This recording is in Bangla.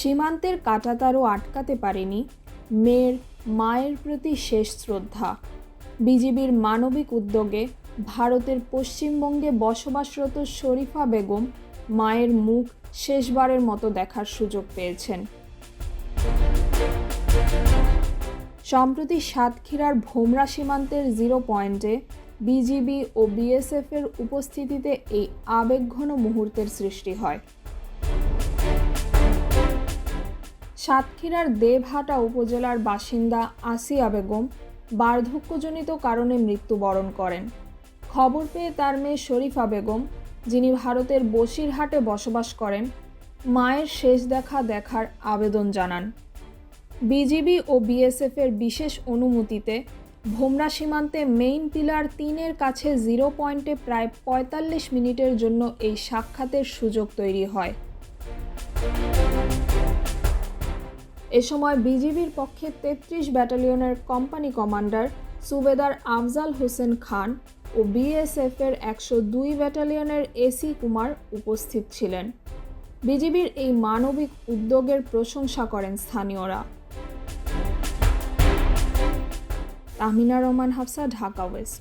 সীমান্তের কাঁটাতারও আটকাতে পারেনি মেয়ের মায়ের প্রতি শেষ শ্রদ্ধা। বিজিবির মানবিক উদ্যোগে ভারতের পশ্চিমবঙ্গে বসবাসরত শরীফা বেগম মায়ের মুখ শেষবারের মতো দেখার সুযোগ পেয়েছেন। সম্প্রতি সাতক্ষীরার ভোমরা সীমান্তের 0 পয়েন্টে বিজিবি ও বিএসএফের উপস্থিতিতে এই আবেগঘন মুহূর্তের সৃষ্টি হয়। সাতক্ষীরার দেবহাটা উপজেলার বাসিন্দা আসিয়া বেগম বার্ধক্যজনিত কারণে মৃত্যুবরণ করেন। খবর পেয়ে তার মেয়ে শরীফা বেগম, যিনি ভারতের বসিরহাটে বসবাস করেন, মায়ের শেষ দেখার আবেদন জানান। বিজিবি ও বিএসএফের বিশেষ অনুমতিতে ভোমরা সীমান্তে মেইন পিলার 3-এর কাছে 0 পয়েন্টে প্রায় 45 মিনিটের জন্য এই সাক্ষাতের সুযোগ তৈরি হয়। এ সময় বিজিবির পক্ষে 33 ব্যাটালিয়নের কোম্পানি কমান্ডার সুবেদার আফজাল হোসেন খান ও বিএসএফের 102 ব্যাটালিয়নের এসি কুমার উপস্থিত ছিলেন। বিজিবির এই মানবিক উদ্যোগের প্রশংসা করেন স্থানীয়রা। তাহমিনা রহমান হাফসা, ঢাকা ওয়েস্ট।